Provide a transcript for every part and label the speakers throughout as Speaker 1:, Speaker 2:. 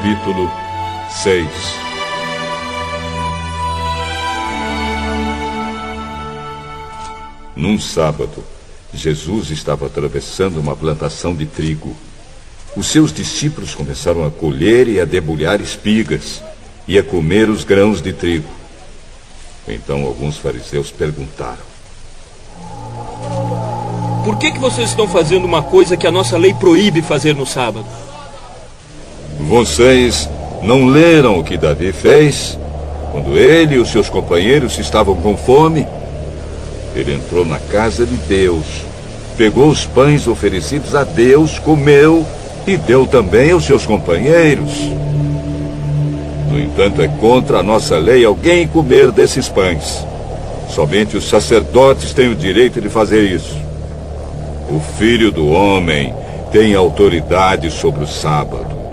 Speaker 1: Capítulo 6. Num sábado, Jesus estava atravessando uma plantação de trigo. Os seus discípulos começaram a colher e a debulhar espigas e a comer os grãos de trigo. Então alguns fariseus perguntaram:
Speaker 2: Por que vocês estão fazendo uma coisa que a nossa lei proíbe fazer no sábado?
Speaker 1: Vocês não leram o que Davi fez quando ele e os seus companheiros estavam com fome? Ele entrou na casa de Deus, pegou os pães oferecidos a Deus, comeu e deu também aos seus companheiros. No entanto, é contra a nossa lei alguém comer desses pães. Somente os sacerdotes têm o direito de fazer isso. O Filho do Homem tem autoridade sobre o sábado.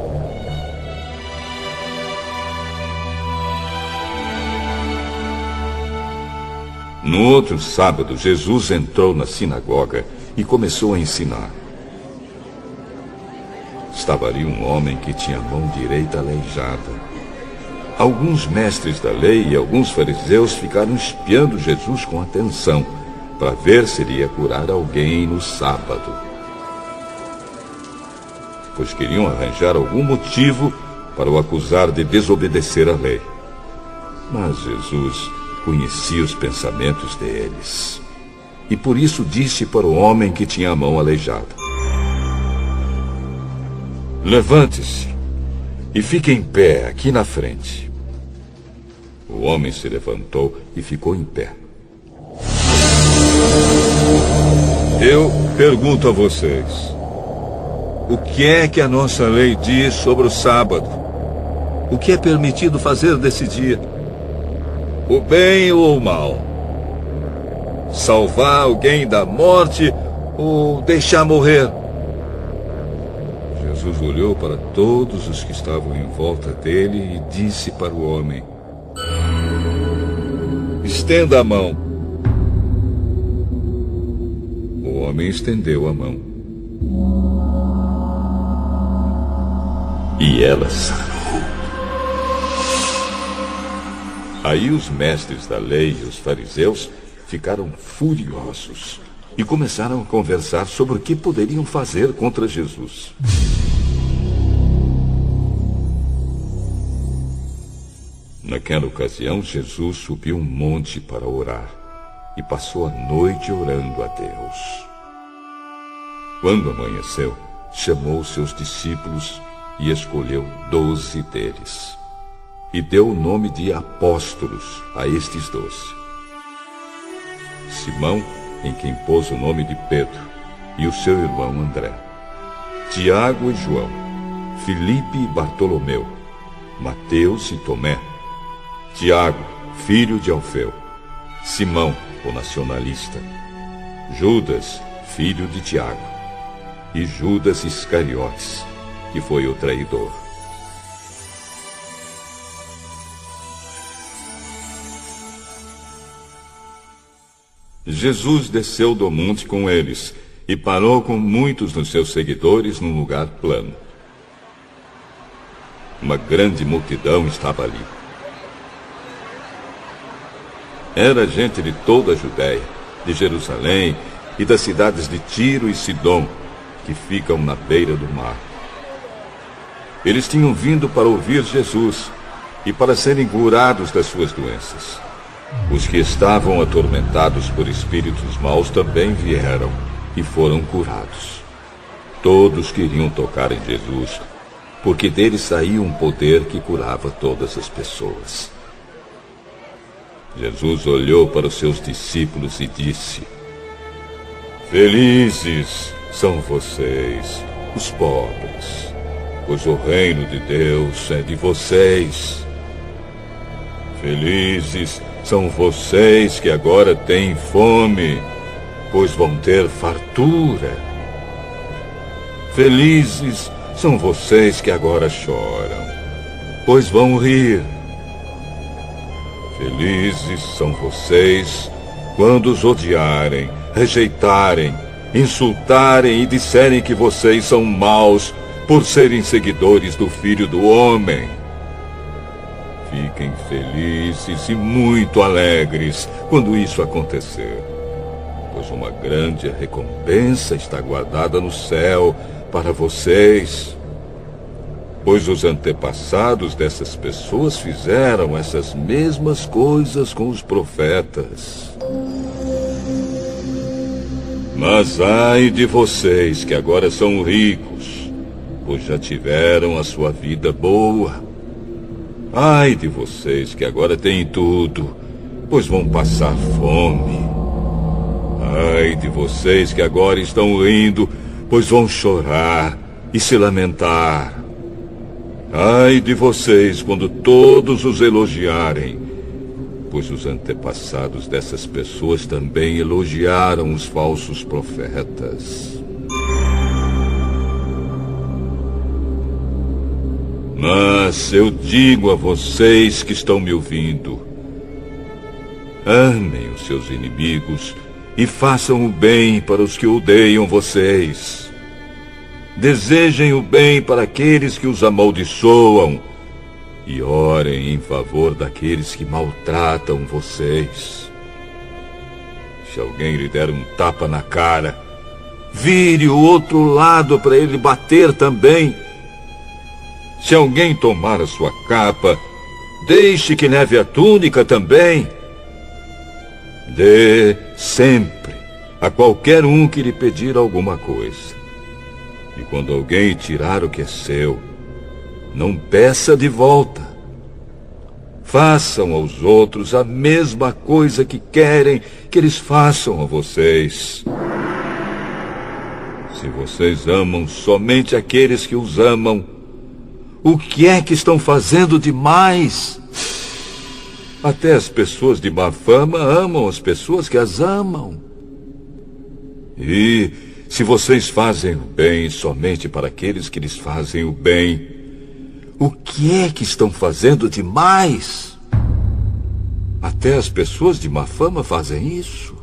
Speaker 1: No outro sábado, Jesus entrou na sinagoga e começou a ensinar. Estava ali um homem que tinha a mão direita aleijada. Alguns mestres da lei e alguns fariseus ficaram espiando Jesus com atenção, para ver se ele ia curar alguém no sábado. Pois queriam arranjar algum motivo para o acusar de desobedecer à lei. Mas Jesus conhecia os pensamentos deles. E por isso disse para o homem que tinha a mão aleijada: Levante-se e fique em pé aqui na frente. O homem se levantou e ficou em pé. Eu pergunto a vocês: o que é que a nossa lei diz sobre o sábado? O que é permitido fazer desse dia? O bem ou o mal? Salvar alguém da morte ou deixar morrer? Jesus olhou para todos os que estavam em volta dele e disse para o homem: Estenda a mão. O homem estendeu a mão. E ela sarou. Aí os mestres da lei e os fariseus ficaram furiosos e começaram a conversar sobre o que poderiam fazer contra Jesus. Naquela ocasião, Jesus subiu um monte para orar e passou a noite orando a Deus. Quando amanheceu, chamou seus discípulos e escolheu 12 deles. E deu o nome de apóstolos a estes 12. Simão, em quem pôs o nome de Pedro, e o seu irmão André. Tiago e João, Filipe e Bartolomeu, Mateus e Tomé, Tiago, filho de Alfeu, Simão, o nacionalista, Judas, filho de Tiago, e Judas Iscariotes, que foi o traidor. Jesus desceu do monte com eles e parou com muitos dos seus seguidores num lugar plano. Uma grande multidão estava ali. Era gente de toda a Judéia, de Jerusalém e das cidades de Tiro e Sidom, que ficam na beira do mar. Eles tinham vindo para ouvir Jesus e para serem curados das suas doenças. Os que estavam atormentados por espíritos maus também vieram e foram curados. Todos queriam tocar em Jesus, porque dele saía um poder que curava todas as pessoas. Jesus olhou para os seus discípulos e disse: Felizes são vocês, os pobres, pois o reino de Deus é de vocês. Felizes são vocês que agora têm fome, pois vão ter fartura. Felizes são vocês que agora choram, pois vão rir. Felizes são vocês quando os odiarem, rejeitarem, insultarem e disserem que vocês são maus por serem seguidores do Filho do Homem. Fiquem felizes e muito alegres quando isso acontecer, pois uma grande recompensa está guardada no céu para vocês. Pois os antepassados dessas pessoas fizeram essas mesmas coisas com os profetas. Mas ai de vocês que agora são ricos, pois já tiveram a sua vida boa. Ai de vocês que agora têm tudo, pois vão passar fome. Ai de vocês que agora estão rindo, pois vão chorar e se lamentar. Ai de vocês quando todos os elogiarem, pois os antepassados dessas pessoas também elogiaram os falsos profetas. Mas eu digo a vocês que estão me ouvindo: amem os seus inimigos e façam o bem para os que odeiam vocês. Desejem o bem para aqueles que os amaldiçoam e orem em favor daqueles que maltratam vocês. Se alguém lhe der um tapa na cara, vire o outro lado para ele bater também. Se alguém tomar a sua capa, deixe que leve a túnica também. Dê sempre a qualquer um que lhe pedir alguma coisa. E quando alguém tirar o que é seu, não peça de volta. Façam aos outros a mesma coisa que querem que eles façam a vocês. Se vocês amam somente aqueles que os amam, o que é que estão fazendo demais? Até as pessoas de má fama amam as pessoas que as amam. E se vocês fazem o bem somente para aqueles que lhes fazem o bem, o que é que estão fazendo demais? Até as pessoas de má fama fazem isso.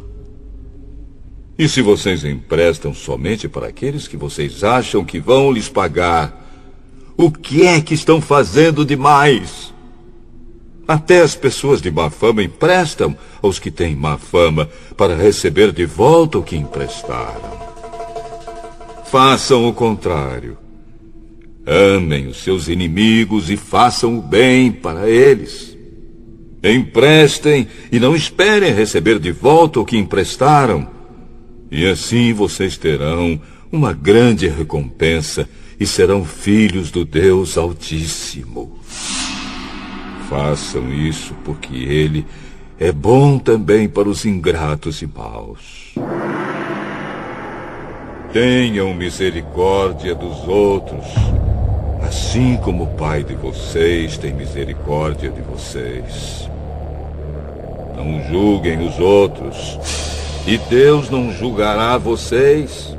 Speaker 1: E se vocês emprestam somente para aqueles que vocês acham que vão lhes pagar, o que é que estão fazendo demais? Até as pessoas de má fama emprestam aos que têm má fama para receber de volta o que emprestaram. Façam o contrário. Amem os seus inimigos e façam o bem para eles. Emprestem e não esperem receber de volta o que emprestaram. E assim vocês terão uma grande recompensa e serão filhos do Deus Altíssimo. Façam isso porque Ele é bom também para os ingratos e maus. Tenham misericórdia dos outros, assim como o Pai de vocês tem misericórdia de vocês. Não julguem os outros, e Deus não julgará vocês.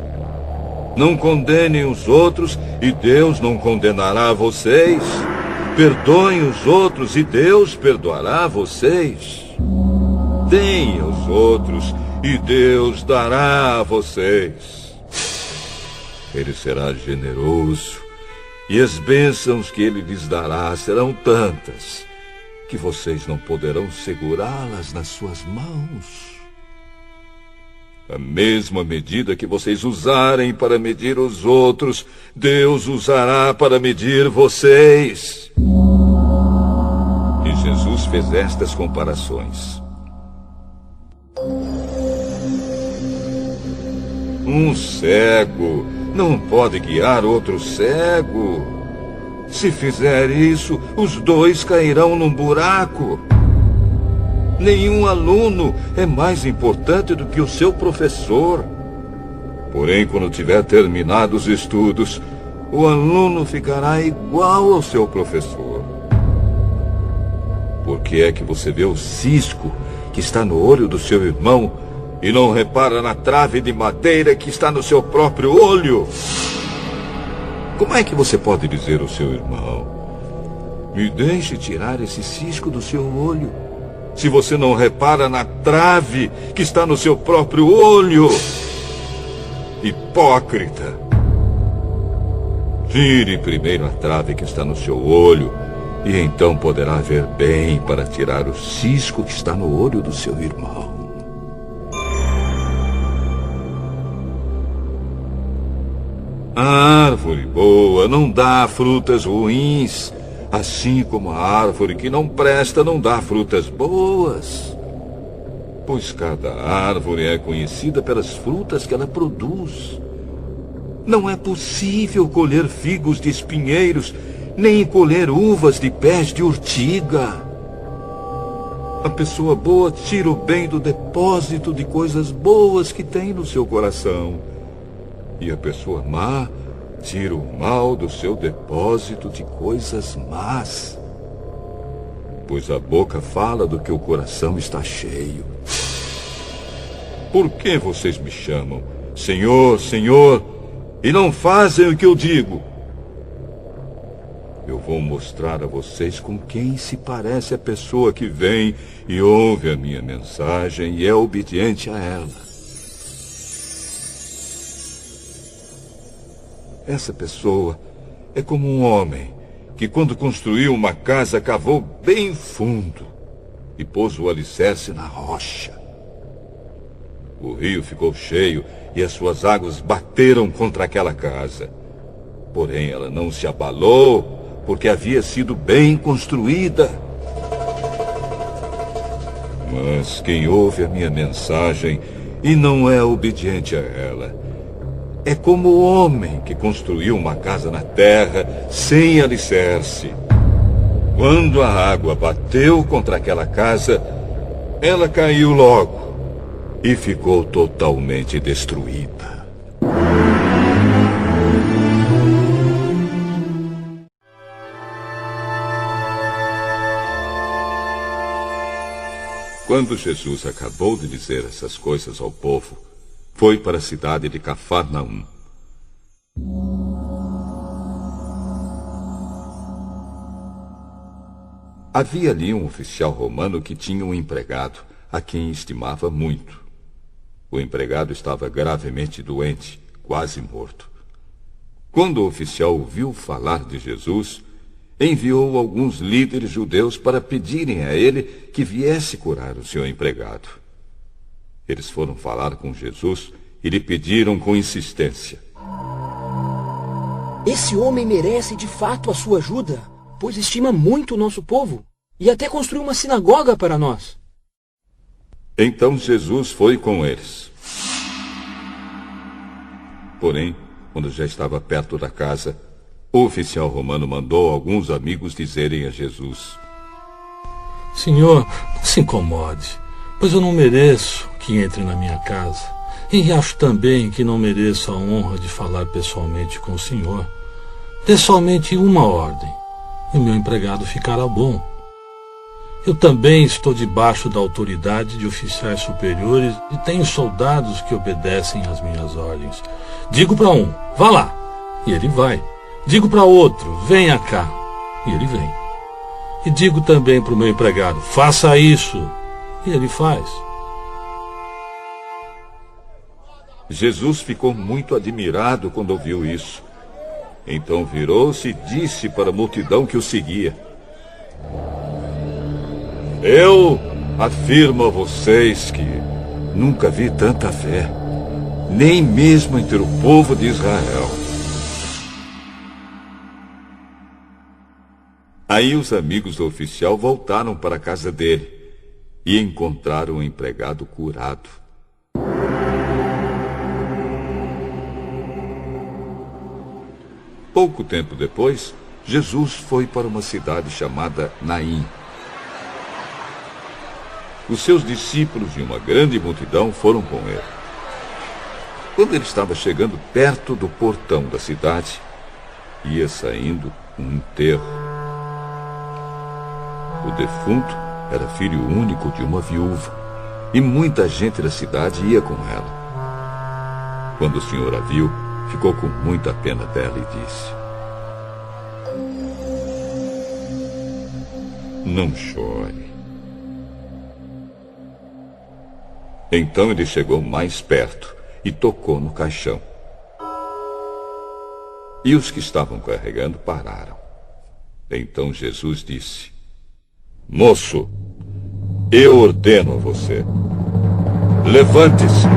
Speaker 1: Não condenem os outros, e Deus não condenará vocês. Perdoem os outros, e Deus perdoará vocês. Deem aos outros, e Deus dará a vocês. Ele será generoso, e as bênçãos que Ele lhes dará serão tantas, que vocês não poderão segurá-las nas suas mãos. A mesma medida que vocês usarem para medir os outros, Deus usará para medir vocês. E Jesus fez estas comparações. Um cego não pode guiar outro cego. Se fizer isso, os dois cairão num buraco. Nenhum aluno é mais importante do que o seu professor. Porém, quando tiver terminado os estudos, o aluno ficará igual ao seu professor. Por que é que você vê o cisco que está no olho do seu irmão e não repara na trave de madeira que está no seu próprio olho? Como é que você pode dizer ao seu irmão: me deixe tirar esse cisco do seu olho, se você não repara na trave que está no seu próprio olho? Hipócrita! Tire primeiro a trave que está no seu olho, e então poderá ver bem para tirar o cisco que está no olho do seu irmão. A árvore boa não dá frutas ruins, assim como a árvore que não presta não dá frutas boas. Pois cada árvore é conhecida pelas frutas que ela produz. Não é possível colher figos de espinheiros, nem colher uvas de pés de urtiga. A pessoa boa tira o bem do depósito de coisas boas que tem no seu coração. E a pessoa má tira o mal do seu depósito de coisas más. Pois a boca fala do que o coração está cheio. Por que vocês me chamam Senhor, Senhor, e não fazem o que eu digo? Eu vou mostrar a vocês com quem se parece a pessoa que vem e ouve a minha mensagem e é obediente a ela. Essa pessoa é como um homem que, quando construiu uma casa, cavou bem fundo e pôs o alicerce na rocha. O rio ficou cheio e as suas águas bateram contra aquela casa. Porém, ela não se abalou, porque havia sido bem construída. Mas quem ouve a minha mensagem e não é obediente a ela é como o homem que construiu uma casa na terra sem alicerce. Quando a água bateu contra aquela casa, ela caiu logo e ficou totalmente destruída. Quando Jesus acabou de dizer essas coisas ao povo, foi para a cidade de Cafarnaum. Havia ali um oficial romano que tinha um empregado, a quem estimava muito. O empregado estava gravemente doente, quase morto. Quando o oficial ouviu falar de Jesus, enviou alguns líderes judeus para pedirem a ele que viesse curar o seu empregado. Eles foram falar com Jesus e lhe pediram com insistência:
Speaker 2: Esse homem merece de fato a sua ajuda, pois estima muito o nosso povo e até construiu uma sinagoga para nós.
Speaker 1: Então Jesus foi com eles. Porém, quando já estava perto da casa, o oficial romano mandou alguns amigos dizerem a Jesus:
Speaker 3: Senhor, não se incomode, pois eu não mereço que entre na minha casa. E acho também que não mereço a honra de falar pessoalmente com o Senhor. Dê somente uma ordem, e o meu empregado ficará bom. Eu também estou debaixo da autoridade de oficiais superiores e tenho soldados que obedecem às minhas ordens. Digo para um, vá lá, e ele vai. Digo para outro, venha cá, e ele vem. E digo também para o meu empregado, faça isso, e ele faz.
Speaker 1: Jesus ficou muito admirado quando ouviu isso. Então virou-se e disse para a multidão que o seguia: Eu afirmo a vocês que nunca vi tanta fé, nem mesmo entre o povo de Israel. Aí os amigos do oficial voltaram para a casa dele e encontraram o empregado curado. Pouco tempo depois, Jesus foi para uma cidade chamada Naim. Os seus discípulos e uma grande multidão foram com ele. Quando ele estava chegando perto do portão da cidade, ia saindo um enterro. O defunto era filho único de uma viúva, e muita gente da cidade ia com ela. Quando o Senhor a viu, ficou com muita pena dela e disse: Não chore. Então ele chegou mais perto e tocou no caixão. E os que estavam carregando pararam. Então Jesus disse: Moço, eu ordeno a você, levante-se.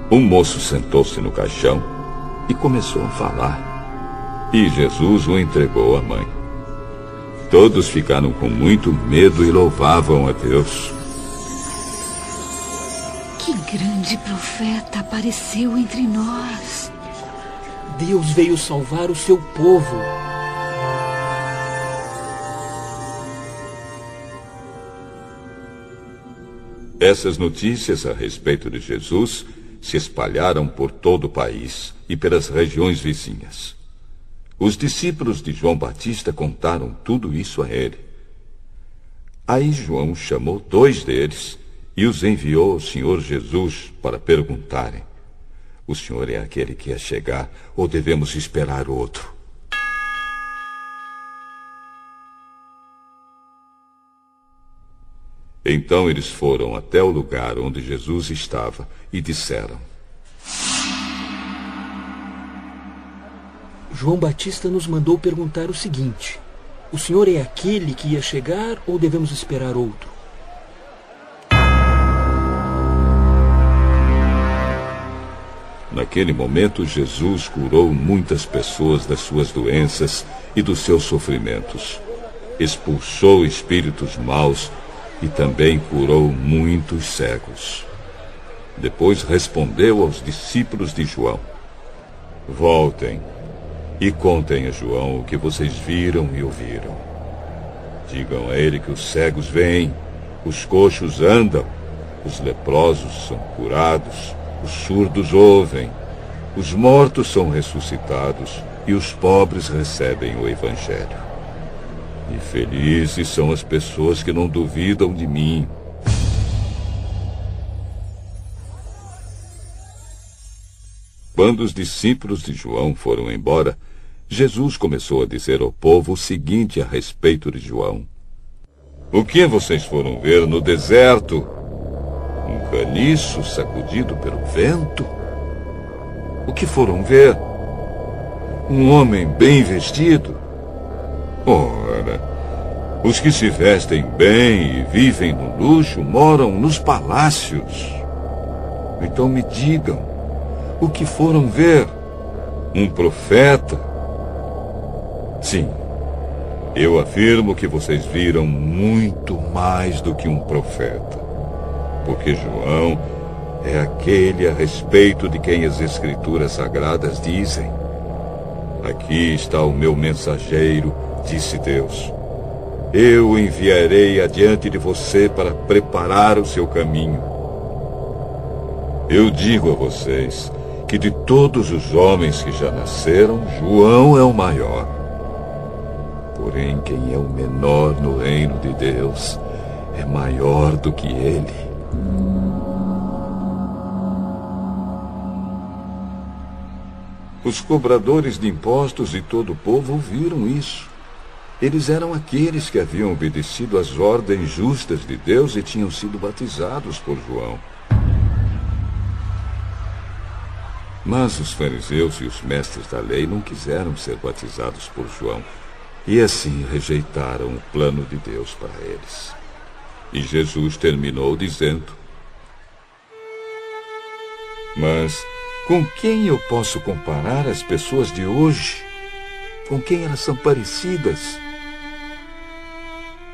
Speaker 1: O moço sentou-se no caixão e começou a falar. E Jesus o entregou à mãe. Todos ficaram com muito medo e louvavam a Deus.
Speaker 4: Que grande profeta apareceu entre nós.
Speaker 2: Deus veio salvar o seu povo.
Speaker 1: Essas notícias a respeito de Jesus se espalharam por todo o país e pelas regiões vizinhas. Os discípulos de João Batista contaram tudo isso a ele. Aí João chamou 2 deles e os enviou ao Senhor Jesus para perguntarem: o Senhor é aquele que ia chegar ou devemos esperar outro? Então eles foram até o lugar onde Jesus estava e disseram:
Speaker 2: João Batista nos mandou perguntar o seguinte: o Senhor é aquele que ia chegar ou devemos esperar outro?
Speaker 1: Naquele momento, Jesus curou muitas pessoas das suas doenças e dos seus sofrimentos. Expulsou espíritos maus e também curou muitos cegos. Depois respondeu aos discípulos de João: Voltem e contem a João o que vocês viram e ouviram. Digam a ele que os cegos veem, os coxos andam, os leprosos são curados, os surdos ouvem, os mortos são ressuscitados e os pobres recebem o Evangelho. E felizes são as pessoas que não duvidam de mim. Quando os discípulos de João foram embora, Jesus começou a dizer ao povo o seguinte a respeito de João: O que vocês foram ver no deserto? Um caniço sacudido pelo vento? O que foram ver? Um homem bem vestido? Ora, os que se vestem bem e vivem no luxo moram nos palácios. Então me digam, o que foram ver? Um profeta? Sim, eu afirmo que vocês viram muito mais do que um profeta. Porque João é aquele a respeito de quem as Escrituras Sagradas dizem: Aqui está o meu mensageiro, disse Deus. Eu o enviarei adiante de você para preparar o seu caminho. Eu digo a vocês que de todos os homens que já nasceram, João é o maior. Porém, quem é o menor no reino de Deus é maior do que ele. Os cobradores de impostos e todo o povo ouviram isso. Eles eram aqueles que haviam obedecido às ordens justas de Deus e tinham sido batizados por João. Mas os fariseus e os mestres da lei não quiseram ser batizados por João e assim rejeitaram o plano de Deus para eles. E Jesus terminou dizendo: Mas com quem eu posso comparar as pessoas de hoje? Com quem elas são parecidas?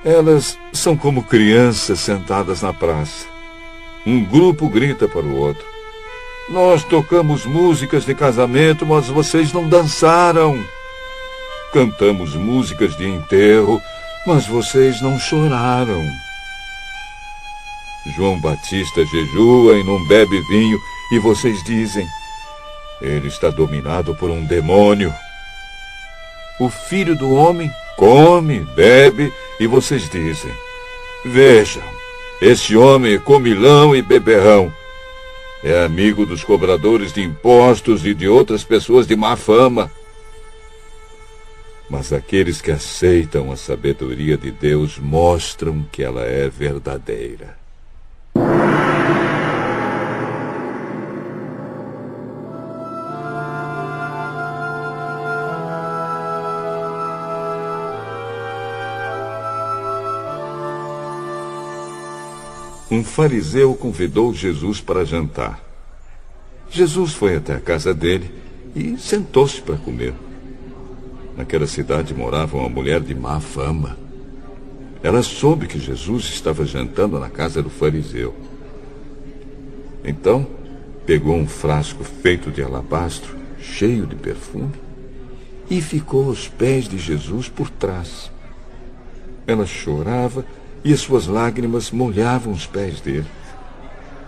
Speaker 1: Elas são como crianças sentadas na praça. Um grupo grita para o outro: Nós tocamos músicas de casamento, mas vocês não dançaram. Cantamos músicas de enterro, mas vocês não choraram. João Batista jejua e não bebe vinho, e vocês dizem: Ele está dominado por um demônio. O Filho do Homem come, bebe, e vocês dizem: Vejam, esse homem é comilão e beberrão. É amigo dos cobradores de impostos e de outras pessoas de má fama. Mas aqueles que aceitam a sabedoria de Deus mostram que ela é verdadeira. Um fariseu convidou Jesus para jantar. Jesus foi até a casa dele e sentou-se para comer. Naquela cidade morava uma mulher de má fama. Ela soube que Jesus estava jantando na casa do fariseu. Então, pegou um frasco feito de alabastro, cheio de perfume, e ficou aos pés de Jesus por trás. Ela chorava e as suas lágrimas molhavam os pés dele.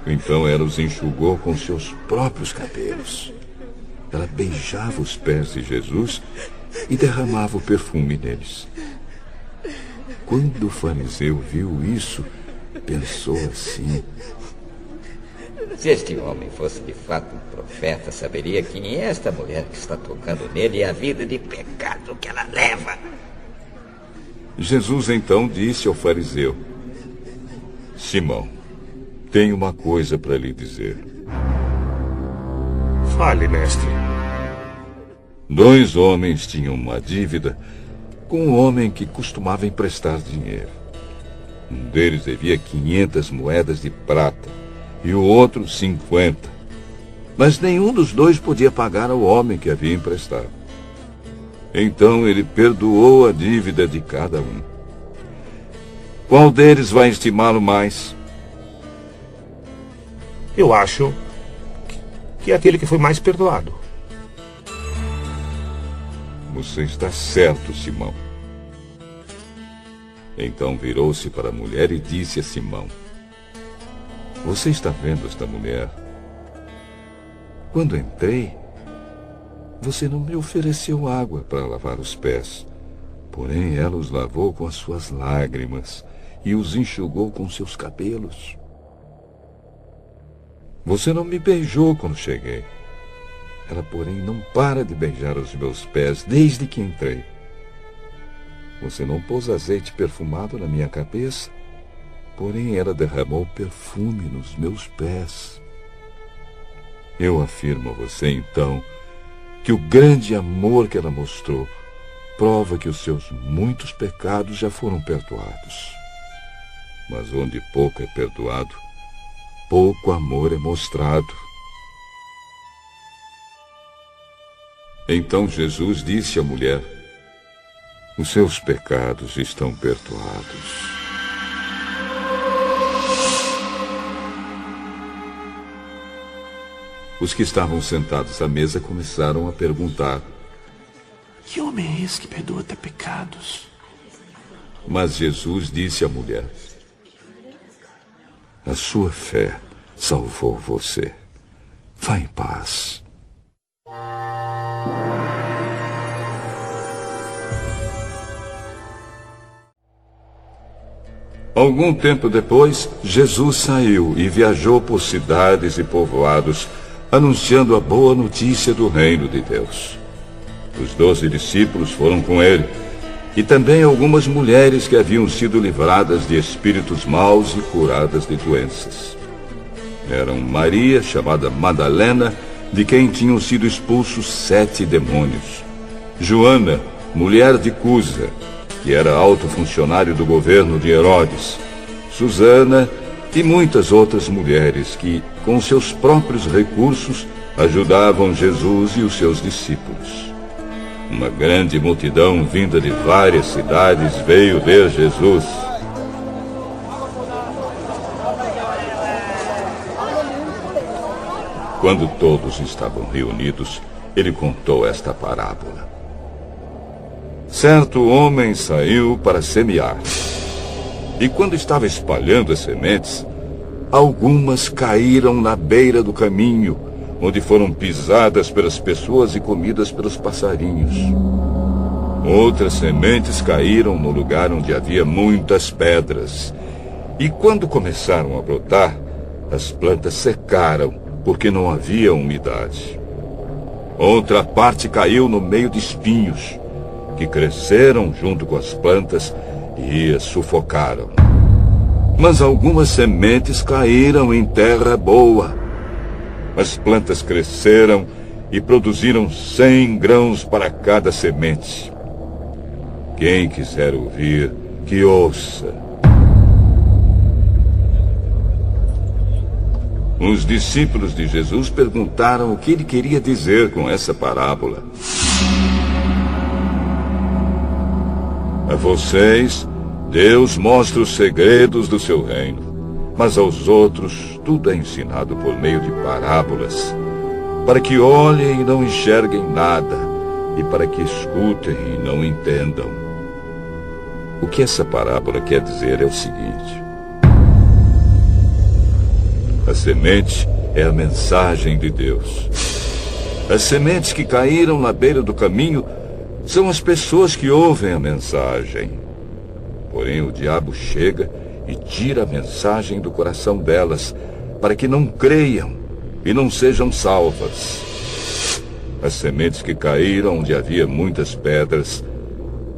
Speaker 1: Então ela os enxugou com seus próprios cabelos. Ela beijava os pés de Jesus e derramava o perfume neles. Quando o fariseu viu isso, pensou assim:
Speaker 5: se este homem fosse de fato um profeta, saberia quem é esta mulher que está tocando nele e a vida de pecado que ela leva.
Speaker 1: Jesus então disse ao fariseu: Simão, tenho uma coisa para lhe dizer.
Speaker 6: Fale, mestre.
Speaker 1: 2 homens tinham uma dívida com um homem que costumava emprestar dinheiro. Um deles devia 500 moedas de prata e o outro 50. Mas nenhum dos dois podia pagar ao homem que havia emprestado. Então ele perdoou a dívida de cada um. Qual deles vai estimá-lo mais?
Speaker 6: Eu acho que é aquele que foi mais perdoado.
Speaker 1: Você está certo, Simão. Então virou-se para a mulher e disse a Simão: Você está vendo esta mulher? Quando entrei, você não me ofereceu água para lavar os pés. Porém, ela os lavou com as suas lágrimas e os enxugou com seus cabelos. Você não me beijou quando cheguei. Ela, porém, não para de beijar os meus pés desde que entrei. Você não pôs azeite perfumado na minha cabeça, porém ela derramou perfume nos meus pés. Eu afirmo a você, então, que o grande amor que ela mostrou prova que os seus muitos pecados já foram perdoados. Mas onde pouco é perdoado, pouco amor é mostrado. Então Jesus disse à mulher: Os seus pecados estão perdoados. Os que estavam sentados à mesa começaram a perguntar:
Speaker 2: Que homem é esse que perdoa até pecados?
Speaker 1: Mas Jesus disse à mulher: A sua fé salvou você. Vá em paz. Algum tempo depois, Jesus saiu e viajou por cidades e povoados, anunciando a boa notícia do reino de Deus. Os 12 discípulos foram com ele, e também algumas mulheres que haviam sido livradas de espíritos maus e curadas de doenças. Eram Maria, chamada Madalena, de quem tinham sido expulsos 7 demônios; Joana, mulher de Cusa, que era alto funcionário do governo de Herodes; Susana e muitas outras mulheres que, com seus próprios recursos, ajudavam Jesus e os seus discípulos. Uma grande multidão vinda de várias cidades veio ver Jesus. Quando todos estavam reunidos, ele contou esta parábola. Certo homem saiu para semear. E quando estava espalhando as sementes, algumas caíram na beira do caminho, onde foram pisadas pelas pessoas e comidas pelos passarinhos. Outras sementes caíram no lugar onde havia muitas pedras. E quando começaram a brotar, as plantas secaram, porque não havia umidade. Outra parte caiu no meio de espinhos. que cresceram junto com as plantas e as sufocaram. Mas algumas sementes caíram em terra boa. As plantas cresceram e produziram 100 grãos para cada semente. Quem quiser ouvir, que ouça. Os discípulos de Jesus perguntaram o que ele queria dizer com essa parábola. A vocês, Deus mostra os segredos do seu reino, mas aos outros tudo é ensinado por meio de parábolas, para que olhem e não enxerguem nada, e para que escutem e não entendam. O que essa parábola quer dizer é o seguinte: a semente é a mensagem de Deus. As sementes que caíram na beira do caminho são as pessoas que ouvem a mensagem. Porém, o diabo chega e tira a mensagem do coração delas, para que não creiam e não sejam salvas. As sementes que caíram onde havia muitas pedras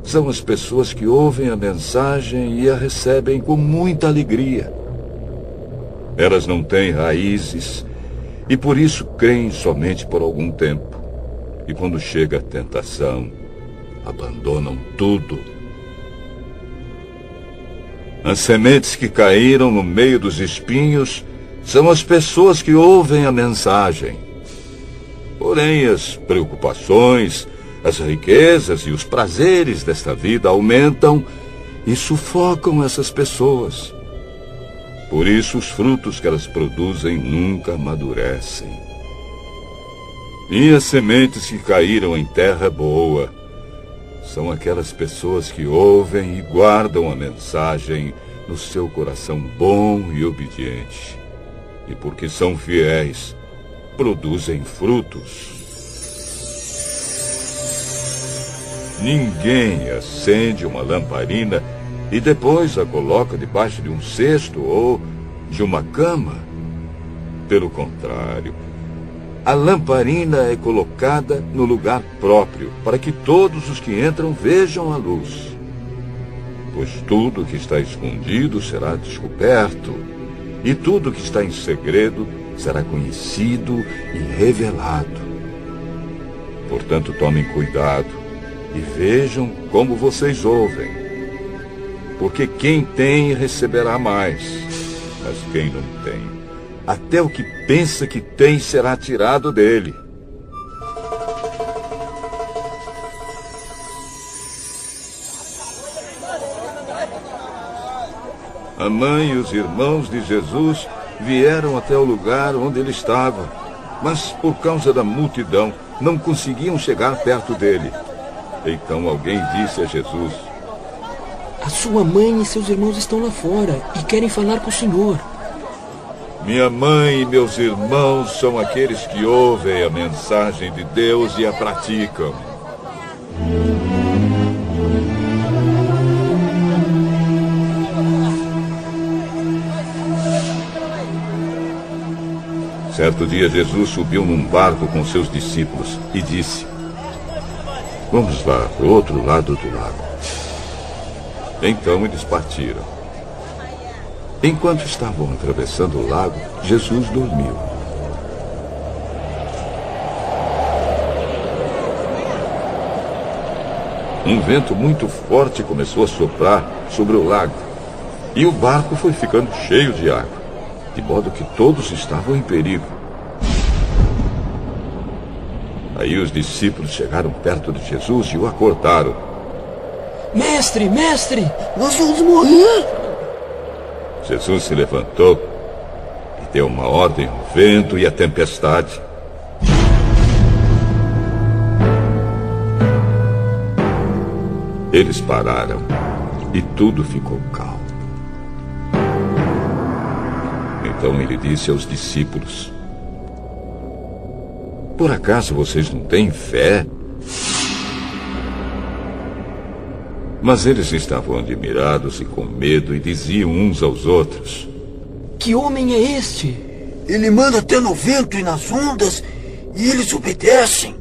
Speaker 1: são as pessoas que ouvem a mensagem e a recebem com muita alegria. Elas não têm raízes e por isso creem somente por algum tempo. E quando chega a tentação, abandonam tudo. As sementes que caíram no meio dos espinhos são as pessoas que ouvem a mensagem. Porém, as preocupações, as riquezas e os prazeres desta vida aumentam e sufocam essas pessoas. Por isso, os frutos que elas produzem nunca amadurecem. E as sementes que caíram em terra boa são aquelas pessoas que ouvem e guardam a mensagem no seu coração bom e obediente. E porque são fiéis, produzem frutos. Ninguém acende uma lamparina e depois a coloca debaixo de um cesto ou de uma cama. Pelo contrário, a lamparina é colocada no lugar próprio, para que todos os que entram vejam a luz. Pois tudo que está escondido será descoberto, e tudo que está em segredo será conhecido e revelado. Portanto, tomem cuidado e vejam como vocês ouvem. Porque quem tem receberá mais, mas quem não tem, até o que pensa que tem será tirado dele. A mãe e os irmãos de Jesus vieram até o lugar onde ele estava, mas por causa da multidão não conseguiam chegar perto dele. Então alguém disse a Jesus:
Speaker 2: A sua mãe e seus irmãos estão lá fora e querem falar com o Senhor.
Speaker 1: Minha mãe e meus irmãos são aqueles que ouvem a mensagem de Deus e a praticam. Certo dia, Jesus subiu num barco com seus discípulos e disse: Vamos lá, para o outro lado do lago. Então eles partiram. Enquanto estavam atravessando o lago, Jesus dormiu. Um vento muito forte começou a soprar sobre o lago, e o barco foi ficando cheio de água, de modo que todos estavam em perigo. Aí os discípulos chegaram perto de Jesus e o acordaram.
Speaker 2: Mestre, mestre!
Speaker 7: Nós vamos morrer!
Speaker 1: Jesus se levantou e deu uma ordem ao vento e à tempestade. Eles pararam e tudo ficou calmo. Então ele disse aos discípulos: Por acaso vocês não têm fé? Mas eles estavam admirados e com medo e diziam uns aos outros:
Speaker 2: Que homem é este?
Speaker 7: Ele manda até no vento e nas ondas, e eles obedecem.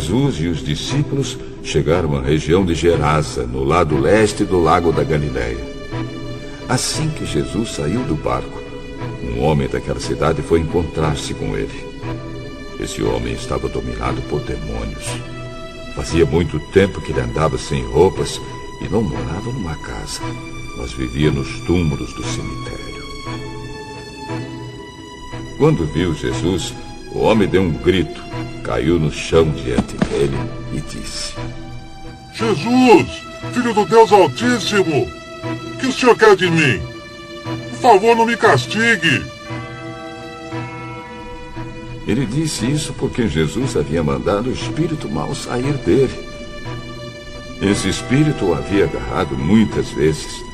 Speaker 1: Jesus e os discípulos chegaram à região de Gerasa, no lado leste do lago da Galileia. Assim que Jesus saiu do barco, um homem daquela cidade foi encontrar-se com ele. Esse homem estava dominado por demônios. Fazia muito tempo que ele andava sem roupas e não morava numa casa, mas vivia nos túmulos do cemitério. Quando viu Jesus, o homem deu um grito, caiu no chão diante dele e disse:
Speaker 8: Jesus, filho do Deus Altíssimo, o que o senhor quer de mim? Por favor, não me castigue.
Speaker 1: Ele disse isso porque Jesus havia mandado o espírito mau sair dele. Esse espírito o havia agarrado muitas vezes.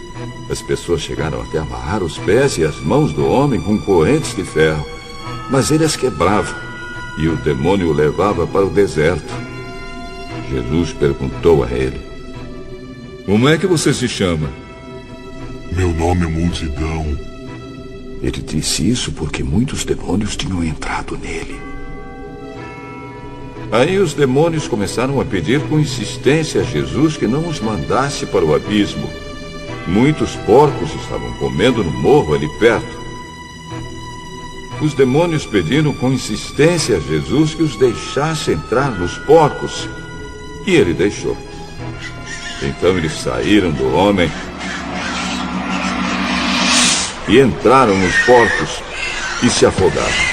Speaker 1: As pessoas chegaram até amarrar os pés e as mãos do homem com correntes de ferro, mas ele as quebrava e o demônio o levava para o deserto. Jesus perguntou a ele:
Speaker 9: Como é que você se chama?
Speaker 8: Meu nome é Multidão.
Speaker 1: Ele disse isso porque muitos demônios tinham entrado nele. Aí os demônios começaram a pedir com insistência a Jesus que não os mandasse para o abismo. Muitos porcos estavam comendo no morro ali perto. Os demônios pediram com insistência a Jesus que os deixasse entrar nos porcos. E ele deixou. Então eles saíram do homem e entraram nos porcos e se afogaram.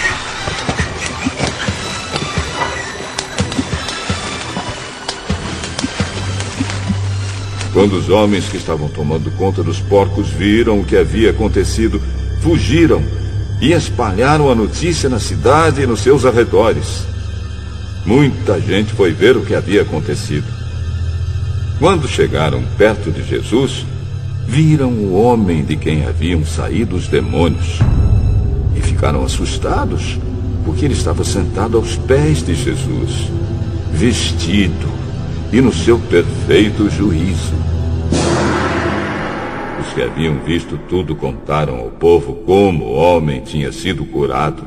Speaker 1: Quando os homens que estavam tomando conta dos porcos viram o que havia acontecido, fugiram e espalharam a notícia na cidade e nos seus arredores. Muita gente foi ver o que havia acontecido. Quando chegaram perto de Jesus, viram o homem de quem haviam saído os demônios e ficaram assustados, porque ele estava sentado aos pés de Jesus, vestido e no seu perfeito juízo. Os que haviam visto tudo contaram ao povo como o homem tinha sido curado.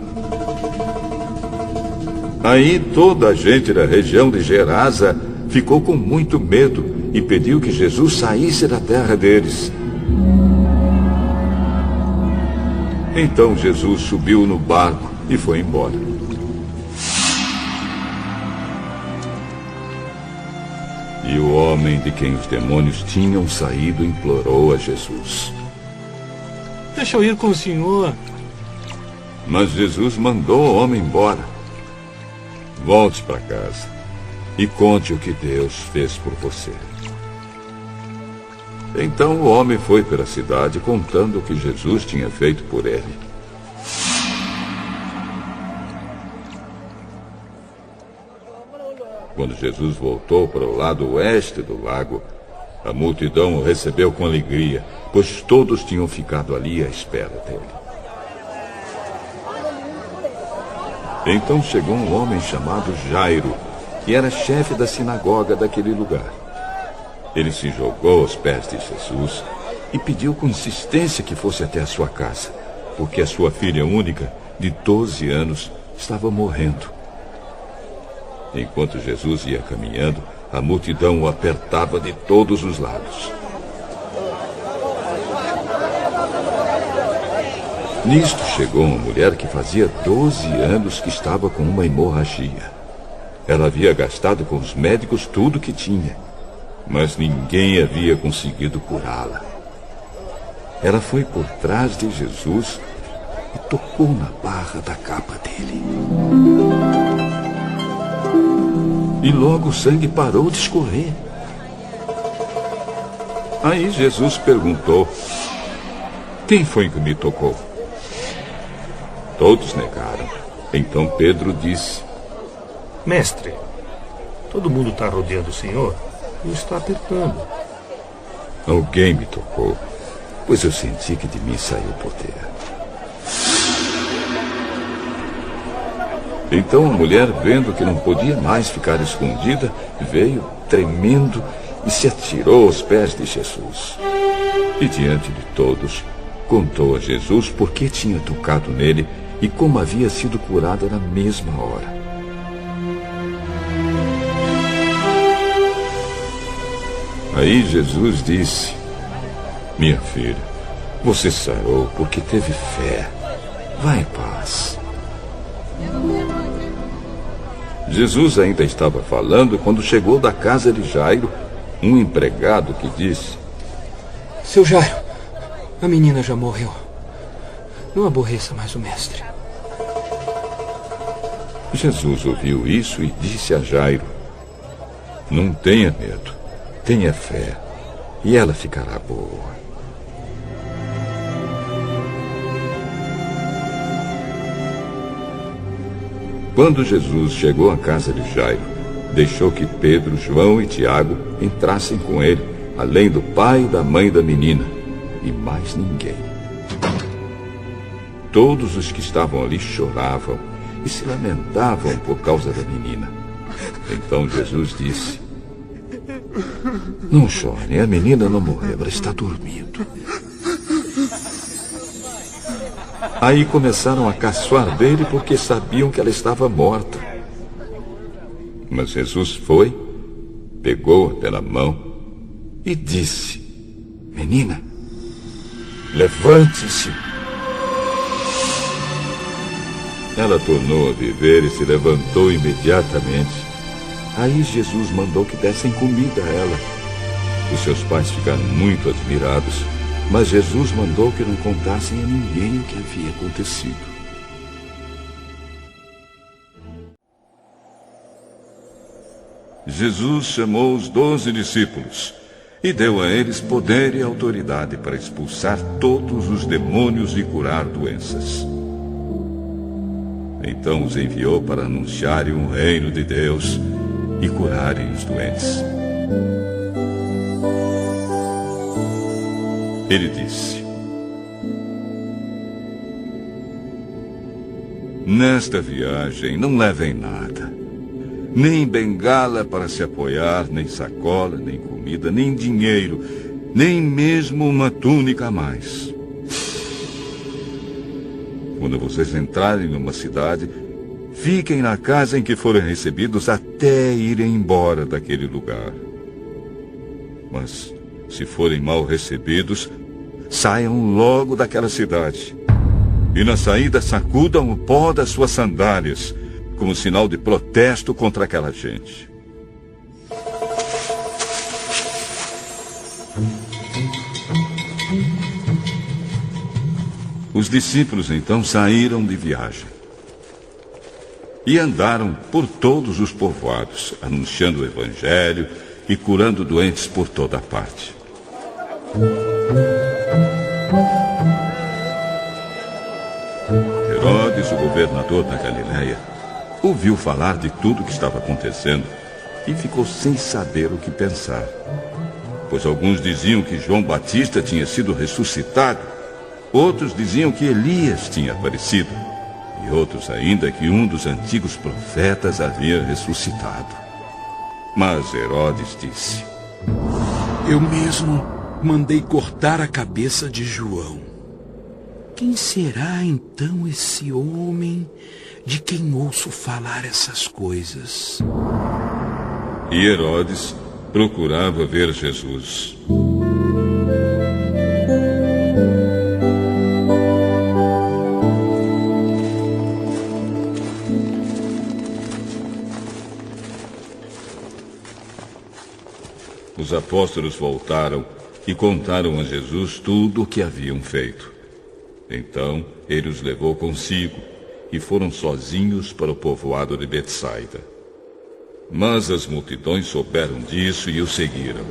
Speaker 1: Aí toda a gente da região de Gerasa ficou com muito medo e pediu que Jesus saísse da terra deles. Então Jesus subiu no barco e foi embora. E o homem de quem os demônios tinham saído implorou a Jesus:
Speaker 3: Deixa eu ir com o senhor.
Speaker 1: Mas Jesus mandou o homem embora. Volte para casa e conte o que Deus fez por você. Então o homem foi pela cidade contando o que Jesus tinha feito por ele. Quando Jesus voltou para o lado oeste do lago, a multidão o recebeu com alegria, pois todos tinham ficado ali à espera dele. Então chegou um homem chamado Jairo, que era chefe da sinagoga daquele lugar. Ele se jogou aos pés de Jesus e pediu com insistência que fosse até a sua casa, porque a sua filha única, de 12 anos, estava morrendo. Enquanto Jesus ia caminhando, a multidão o apertava de todos os lados. Nisto chegou uma mulher que fazia 12 anos que estava com uma hemorragia. Ela havia gastado com os médicos tudo que tinha, mas ninguém havia conseguido curá-la. Ela foi por trás de Jesus e tocou na barra da capa dele. E logo o sangue parou de escorrer. Aí Jesus perguntou: Quem foi que me tocou? Todos negaram. Então Pedro disse:
Speaker 6: Mestre, todo mundo está rodeando o senhor e o está apertando.
Speaker 1: Alguém me tocou, pois eu senti que de mim saiu o poder. Então a mulher, vendo que não podia mais ficar escondida, veio tremendo e se atirou aos pés de Jesus. E diante de todos, contou a Jesus por que tinha tocado nele e como havia sido curada na mesma hora. Aí Jesus disse: minha filha, você sarou porque teve fé. Vá em paz. Jesus ainda estava falando quando chegou da casa de Jairo um empregado que disse:
Speaker 2: Seu Jairo, a menina já morreu. Não aborreça mais o mestre.
Speaker 1: Jesus ouviu isso e disse a Jairo: não tenha medo, tenha fé, e ela ficará boa. Quando Jesus chegou à casa de Jairo, deixou que Pedro, João e Tiago entrassem com ele, além do pai e da mãe da menina, e mais ninguém. Todos os que estavam ali choravam e se lamentavam por causa da menina. Então Jesus disse: não chorem, a menina não morreu, ela está dormindo. Aí começaram a caçoar dele porque sabiam que ela estava morta. Mas Jesus foi, pegou-a pela mão e disse: menina, levante-se. Ela tornou a viver e se levantou imediatamente. Aí Jesus mandou que dessem comida a ela. Os seus pais ficaram muito admirados, mas Jesus mandou que não contassem a ninguém o que havia acontecido. Jesus chamou os 12 discípulos e deu a eles poder e autoridade para expulsar todos os demônios e curar doenças. Então os enviou para anunciarem o reino de Deus e curarem os doentes. Ele disse: nesta viagem não levem nada, nem bengala para se apoiar, nem sacola, nem comida, nem dinheiro, nem mesmo uma túnica a mais. Quando vocês entrarem numa cidade, fiquem na casa em que forem recebidos até irem embora daquele lugar. Mas, se forem mal recebidos, saiam logo daquela cidade. E na saída sacudam o pó das suas sandálias, como sinal de protesto contra aquela gente. Os discípulos então saíram de viagem e andaram por todos os povoados, anunciando o evangelho e curando doentes por toda a parte. Herodes, o governador da Galileia, ouviu falar de tudo o que estava acontecendo e ficou sem saber o que pensar. Pois alguns diziam que João Batista tinha sido ressuscitado, outros diziam que Elias tinha aparecido, e outros ainda que um dos antigos profetas havia ressuscitado. Mas Herodes disse:
Speaker 10: eu mesmo mandei cortar a cabeça de João. Quem será então esse homem de quem ouço falar essas coisas?
Speaker 1: E Herodes procurava ver Jesus. Os apóstolos voltaram e contaram a Jesus tudo o que haviam feito. Então ele os levou consigo e foram sozinhos para o povoado de Betsaida. Mas as multidões souberam disso e o seguiram.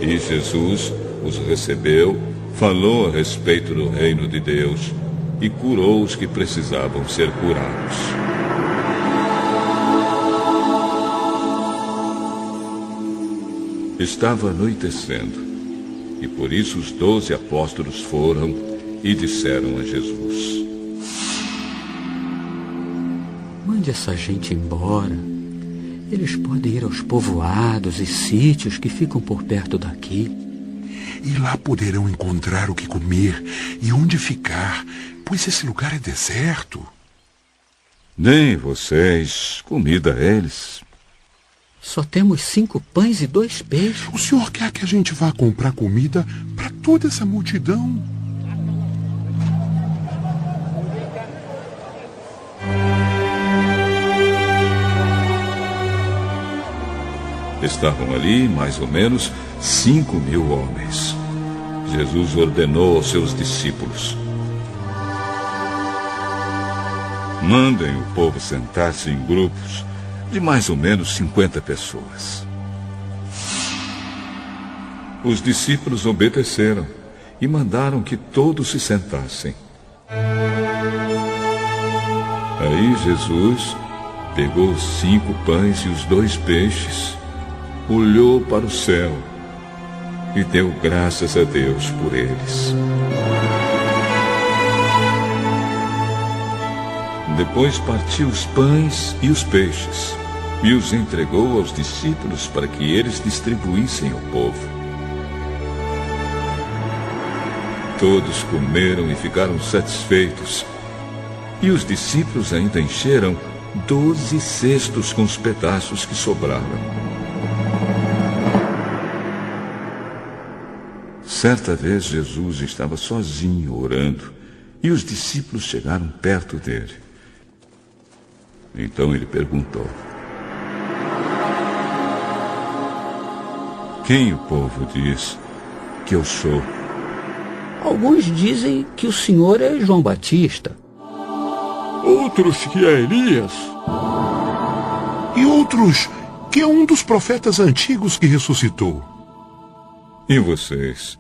Speaker 1: E Jesus os recebeu, falou a respeito do reino de Deus e curou os que precisavam ser curados. Estava anoitecendo, e por isso os 12 apóstolos foram e disseram a Jesus:
Speaker 11: mande essa gente embora. Eles podem ir aos povoados e sítios que ficam por perto daqui.
Speaker 10: E lá poderão encontrar o que comer e onde ficar, pois esse lugar é deserto.
Speaker 1: Deem vocês comida a eles.
Speaker 11: Só temos 5 pães e 2 peixes.
Speaker 8: O senhor quer que a gente vá comprar comida para toda essa multidão?
Speaker 1: Estavam ali, mais ou menos, 5.000 homens. Jesus ordenou aos seus discípulos: mandem o povo sentar-se em grupos de mais ou menos 50 pessoas. Os discípulos obedeceram e mandaram que todos se sentassem. Aí Jesus pegou os 5 pães e os 2 peixes, olhou para o céu e deu graças a Deus por eles. Depois partiu os pães e os peixes e os entregou aos discípulos para que eles distribuíssem ao povo. Todos comeram e ficaram satisfeitos, e os discípulos ainda encheram 12 cestos com os pedaços que sobraram. Certa vez Jesus estava sozinho orando, e os discípulos chegaram perto dele. Então ele perguntou: quem o povo diz que eu sou?
Speaker 11: Alguns dizem que o senhor é João Batista.
Speaker 3: Outros que é Elias.
Speaker 8: E outros que é um dos profetas antigos que ressuscitou.
Speaker 1: E vocês?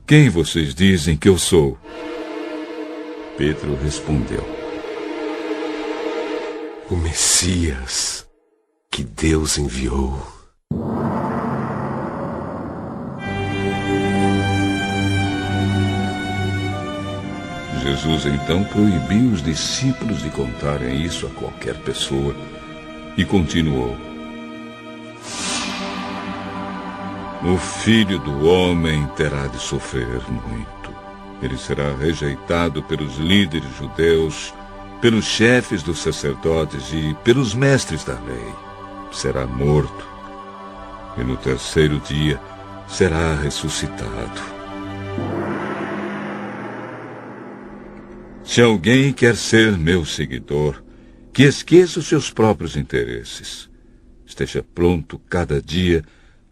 Speaker 1: Quem vocês dizem que eu sou? Pedro respondeu:
Speaker 12: o Messias que Deus enviou.
Speaker 1: Jesus então proibiu os discípulos de contarem isso a qualquer pessoa e continuou: o Filho do Homem terá de sofrer muito. Ele será rejeitado pelos líderes judeus, pelos chefes dos sacerdotes e pelos mestres da lei. Será morto e no 3º dia será ressuscitado. Se alguém quer ser meu seguidor, que esqueça os seus próprios interesses. Esteja pronto cada dia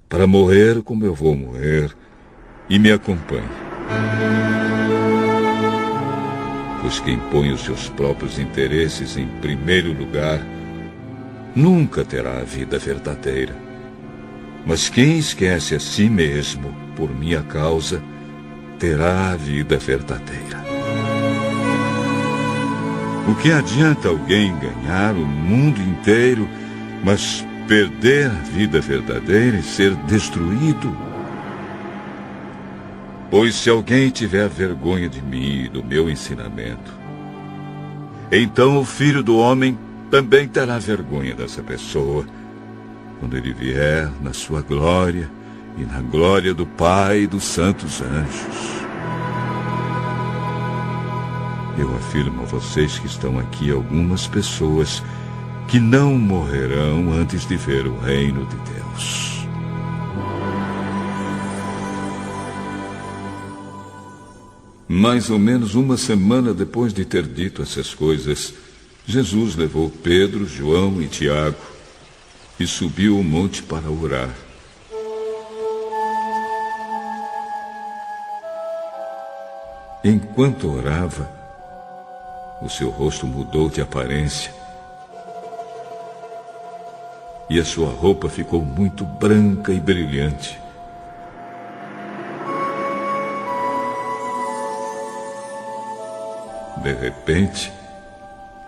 Speaker 1: para morrer como eu vou morrer e me acompanhe. Pois quem põe os seus próprios interesses em primeiro lugar nunca terá a vida verdadeira. Mas quem esquece a si mesmo por minha causa terá a vida verdadeira. O que adianta alguém ganhar o mundo inteiro, mas perder a vida verdadeira e ser destruído? Pois se alguém tiver vergonha de mim e do meu ensinamento, então o Filho do Homem também terá vergonha dessa pessoa, quando ele vier na sua glória e na glória do Pai e dos santos anjos. Eu afirmo a vocês que estão aqui algumas pessoas que não morrerão antes de ver o reino de Deus. Mais ou menos uma semana depois de ter dito essas coisas, Jesus levou Pedro, João e Tiago e subiu o monte para orar. Enquanto orava, o seu rosto mudou de aparência e a sua roupa ficou muito branca e brilhante. De repente,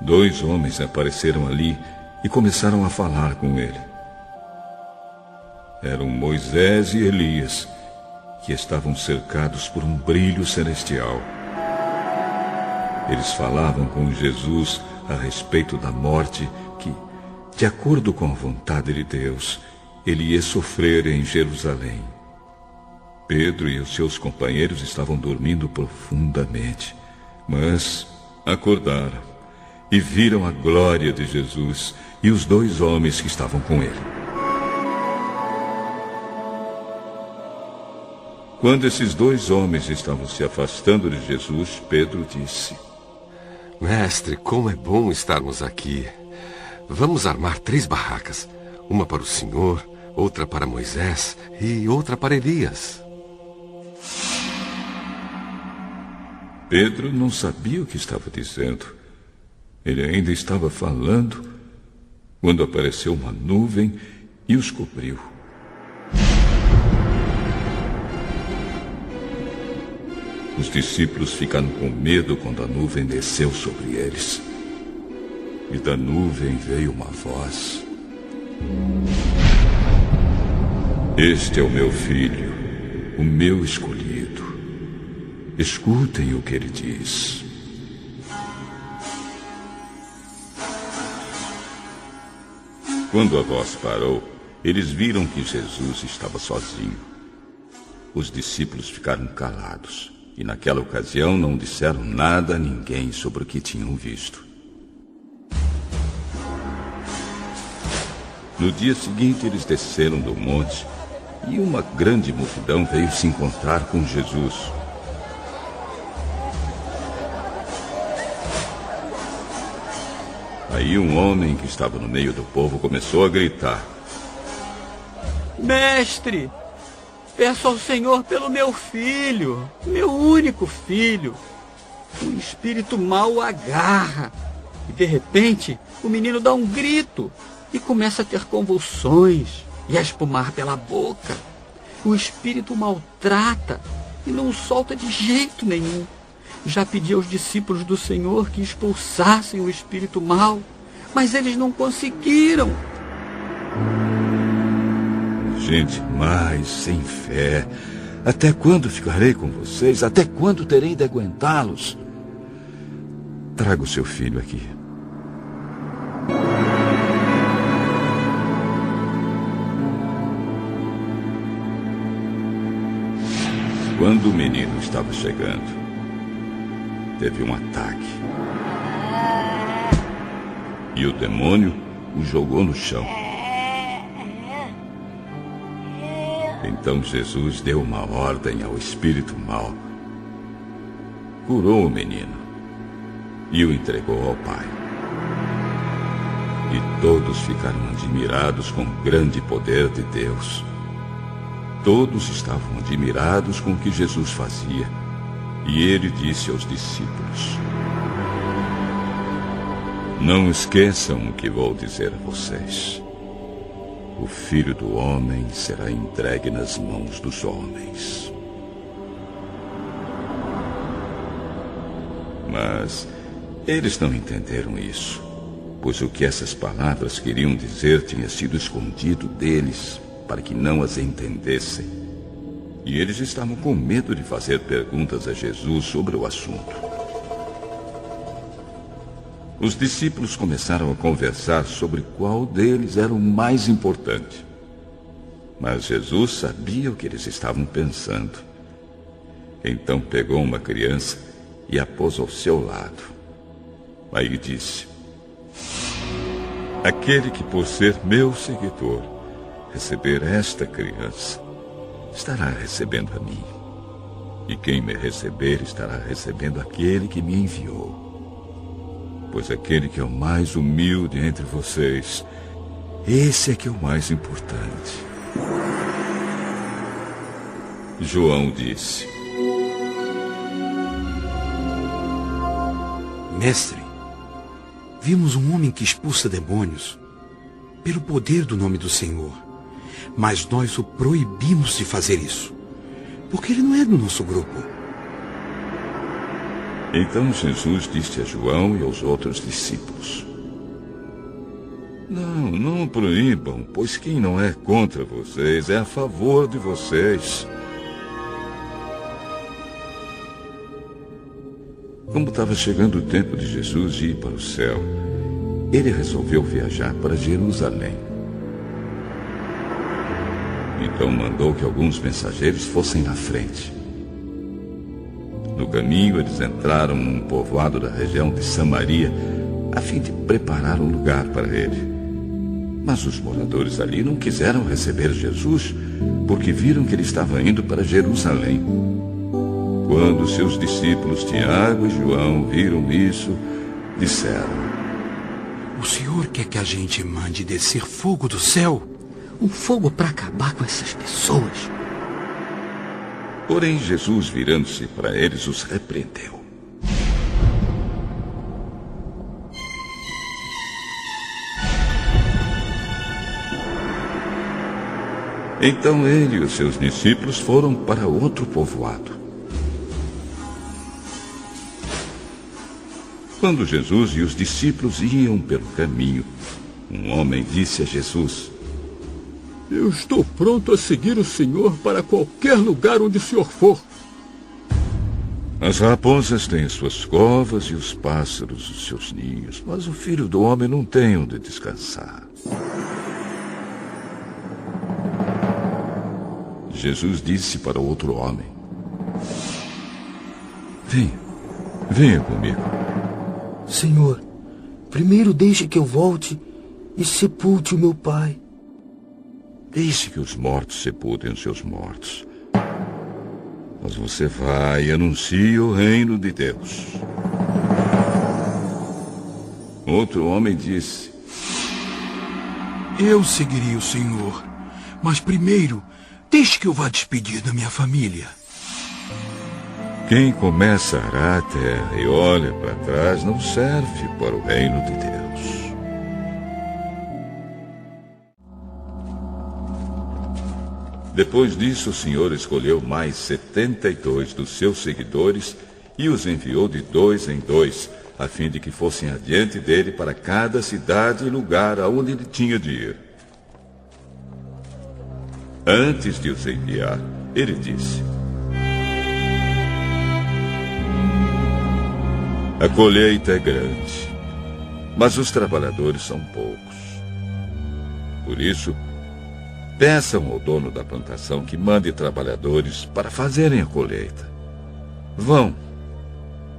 Speaker 1: 2 homens apareceram ali e começaram a falar com ele. Eram Moisés e Elias, que estavam cercados por um brilho celestial. Eles falavam com Jesus a respeito da morte que, de acordo com a vontade de Deus, ele ia sofrer em Jerusalém. Pedro e os seus companheiros estavam dormindo profundamente, mas acordaram e viram a glória de Jesus e os 2 homens que estavam com ele. Quando esses dois homens estavam se afastando de Jesus, Pedro disse:
Speaker 12: Mestre, como é bom estarmos aqui. Vamos armar 3 barracas. Uma para o Senhor, outra para Moisés e outra para Elias.
Speaker 1: Pedro não sabia o que estava dizendo. Ele ainda estava falando quando apareceu uma nuvem e os cobriu. Os discípulos ficaram com medo quando a nuvem desceu sobre eles. E da nuvem veio uma voz: Este é o meu filho, o meu escolhido. Escutem o que ele diz. Quando a voz parou, eles viram que Jesus estava sozinho. Os discípulos ficaram calados e naquela ocasião não disseram nada a ninguém sobre o que tinham visto. No dia seguinte, eles desceram do monte e uma grande multidão veio se encontrar com Jesus. Aí um homem que estava no meio do povo começou a gritar:
Speaker 11: Mestre, peço ao Senhor pelo meu filho, meu único filho. Um espírito mau o agarra. E de repente, o menino dá um grito e começa a ter convulsões e a espumar pela boca. O espírito o maltrata e não o solta de jeito nenhum. Já pedi aos discípulos do Senhor que expulsassem o espírito mau, mas eles não conseguiram.
Speaker 1: Gente mais sem fé. Até quando ficarei com vocês? Até quando terei de aguentá-los? Traga o seu filho aqui. Quando o menino estava chegando, teve um ataque. E o demônio o jogou no chão. Então Jesus deu uma ordem ao espírito mau. Curou o menino e o entregou ao pai. E todos ficaram admirados com o grande poder de Deus. Todos estavam admirados com o que Jesus fazia. E ele disse aos discípulos: Não esqueçam o que vou dizer a vocês. O Filho do Homem será entregue nas mãos dos homens. Mas eles não entenderam isso, pois o que essas palavras queriam dizer tinha sido escondido deles, para que não as entendessem. E eles estavam com medo de fazer perguntas a Jesus sobre o assunto. Os discípulos começaram a conversar sobre qual deles era o mais importante. Mas Jesus sabia o que eles estavam pensando. Então pegou uma criança e a pôs ao seu lado. Aí disse: Aquele que, por ser meu seguidor, receber esta criança, estará recebendo a mim. E quem me receber estará recebendo aquele que me enviou. Pois aquele que é o mais humilde entre vocês, esse é que é o mais importante. João disse:
Speaker 10: Mestre, vimos um homem que expulsa demônios pelo poder do nome do Senhor, mas nós o proibimos de fazer isso, porque ele não é do nosso grupo.
Speaker 1: Então Jesus disse a João e aos outros discípulos: Não proíbam, pois quem não é contra vocês é a favor de vocês. Como estava chegando o tempo de Jesus ir para o céu, ele resolveu viajar para Jerusalém. Então mandou que alguns mensageiros fossem na frente. No caminho, eles entraram num povoado da região de Samaria, a fim de preparar um lugar para ele. Mas os moradores ali não quiseram receber Jesus, porque viram que ele estava indo para Jerusalém. Quando seus discípulos Tiago e João viram isso, disseram:
Speaker 10: O senhor quer que a gente mande descer fogo do céu?
Speaker 11: Um fogo para acabar com essas pessoas.
Speaker 1: Porém, Jesus, virando-se para eles, os repreendeu. Então ele e os seus discípulos foram para outro povoado. Quando Jesus e os discípulos iam pelo caminho, um homem disse a Jesus:
Speaker 13: Eu estou pronto a seguir o Senhor para qualquer lugar onde o Senhor for.
Speaker 1: As raposas têm as suas covas e os pássaros os seus ninhos, mas o Filho do Homem não tem onde descansar. Jesus disse para outro homem: Venha comigo.
Speaker 7: Senhor, primeiro deixe que eu volte e sepulte o meu pai.
Speaker 1: Deixe que os mortos sepultem os seus mortos. Mas você vai e anuncie o reino de Deus. Outro homem disse:
Speaker 10: Eu seguiria o Senhor, mas primeiro deixe que eu vá despedir da minha família.
Speaker 1: Quem começa a arar a terra e olha para trás não serve para o reino de Deus. Depois disso, o Senhor escolheu mais 72 dos seus seguidores e os enviou de 2 em 2, a fim de que fossem adiante dele para cada cidade e lugar aonde ele tinha de ir. Antes de os enviar, ele disse: A colheita é grande, mas os trabalhadores são poucos. Por isso, peçam ao dono da plantação que mande trabalhadores para fazerem a colheita. Vão.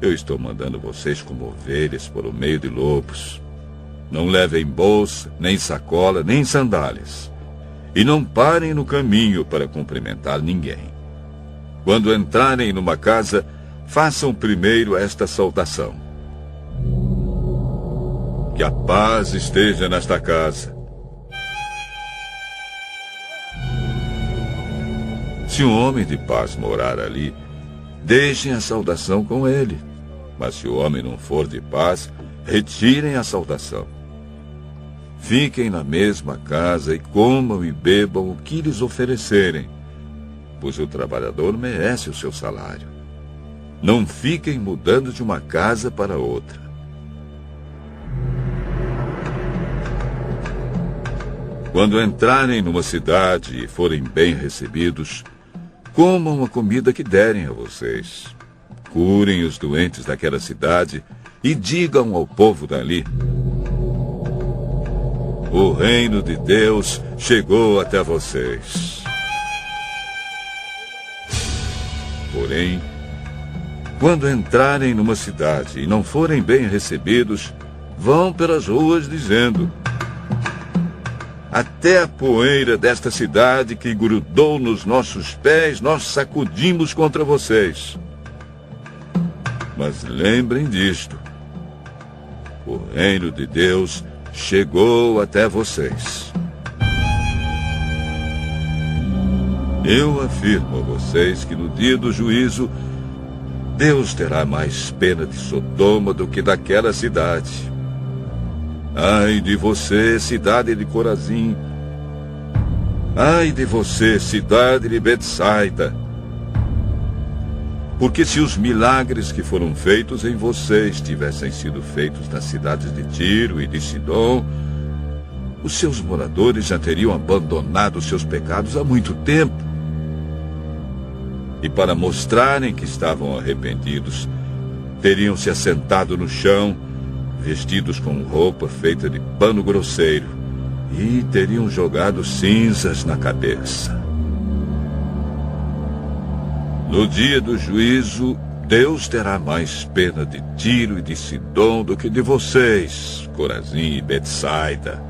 Speaker 1: Eu estou mandando vocês como ovelhas por o meio de lobos. Não levem bolsa, nem sacola, nem sandálias. E não parem no caminho para cumprimentar ninguém. Quando entrarem numa casa, façam primeiro esta saudação: Que a paz esteja nesta casa. Se um homem de paz morar ali, deixem a saudação com ele. Mas se o homem não for de paz, retirem a saudação. Fiquem na mesma casa e comam e bebam o que lhes oferecerem, pois o trabalhador merece o seu salário. Não fiquem mudando de uma casa para outra. Quando entrarem numa cidade e forem bem recebidos, comam a comida que derem a vocês. Curem os doentes daquela cidade e digam ao povo dali: O reino de Deus chegou até vocês. Porém, quando entrarem numa cidade e não forem bem recebidos, vão pelas ruas dizendo: Até a poeira desta cidade que grudou nos nossos pés, nós sacudimos contra vocês. Mas lembrem disto: o reino de Deus chegou até vocês. Eu afirmo a vocês que no dia do juízo, Deus terá mais pena de Sodoma do que daquela cidade. Ai de você, cidade de Corazim! Ai de você, cidade de Betsaida! Porque se os milagres que foram feitos em vocês tivessem sido feitos nas cidades de Tiro e de Sidom, os seus moradores já teriam abandonado seus pecados há muito tempo. E para mostrarem que estavam arrependidos, teriam se assentado no chão, vestidos com roupa feita de pano grosseiro, e teriam jogado cinzas na cabeça. No dia do juízo, Deus terá mais pena de Tiro e de Sidom do que de vocês, Corazim e Betsaida.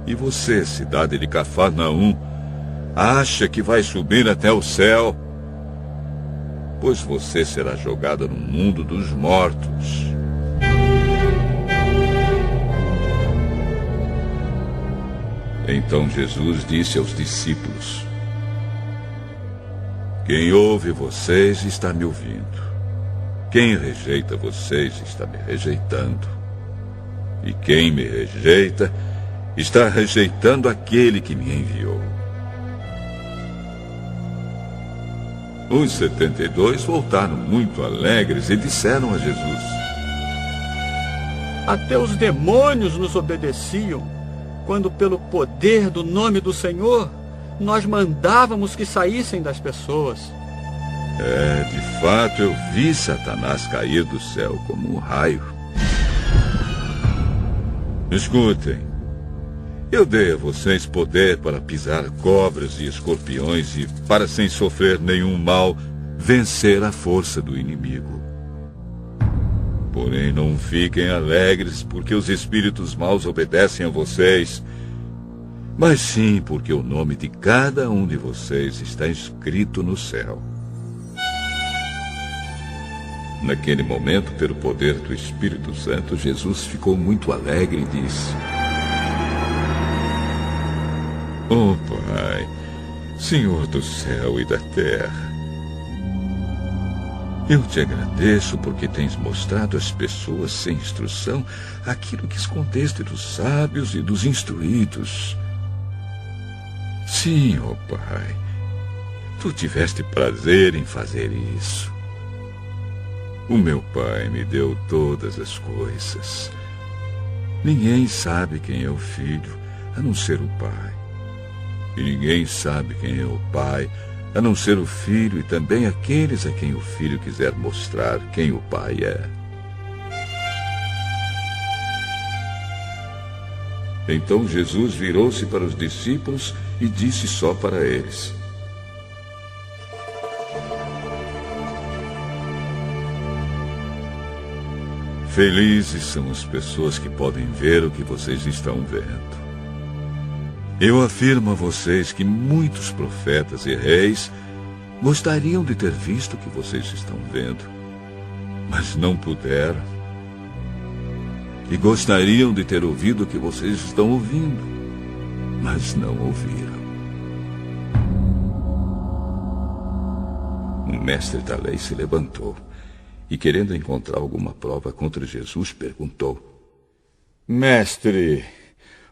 Speaker 1: E você, cidade de Cafarnaum, acha que vai subir até o céu? Pois você será jogada no mundo dos mortos. Então Jesus disse aos discípulos: quem ouve vocês está me ouvindo. Quem rejeita vocês está me rejeitando. E quem me rejeita está rejeitando aquele que me enviou. Os 72 voltaram muito alegres e disseram a Jesus:
Speaker 11: até os demônios nos obedeciam, quando pelo poder do nome do Senhor, nós mandávamos que saíssem das pessoas.
Speaker 1: De fato eu vi Satanás cair do céu como um raio. Escutem, eu dei a vocês poder para pisar cobras e escorpiões e, para sem sofrer nenhum mal, vencer a força do inimigo. Porém, não fiquem alegres porque os espíritos maus obedecem a vocês, mas sim porque o nome de cada um de vocês está escrito no céu. Naquele momento, pelo poder do Espírito Santo, Jesus ficou muito alegre e disse: ó Pai, Senhor do céu e da terra, eu te agradeço porque tens mostrado às pessoas sem instrução aquilo que escondeste dos sábios e dos instruídos. Sim, ó Pai, tu tiveste prazer em fazer isso. O meu Pai me deu todas as coisas. Ninguém sabe quem é o Filho, a não ser o Pai. E ninguém sabe quem é o Pai, a não ser o Filho e também aqueles a quem o Filho quiser mostrar quem o Pai é. Então Jesus virou-se para os discípulos e disse só para eles: felizes são as pessoas que podem ver o que vocês estão vendo. Eu afirmo a vocês que muitos profetas e reis gostariam de ter visto o que vocês estão vendo, mas não puderam. E gostariam de ter ouvido o que vocês estão ouvindo, mas não ouviram. O mestre da lei se levantou e, querendo encontrar alguma prova contra Jesus, perguntou:
Speaker 14: mestre,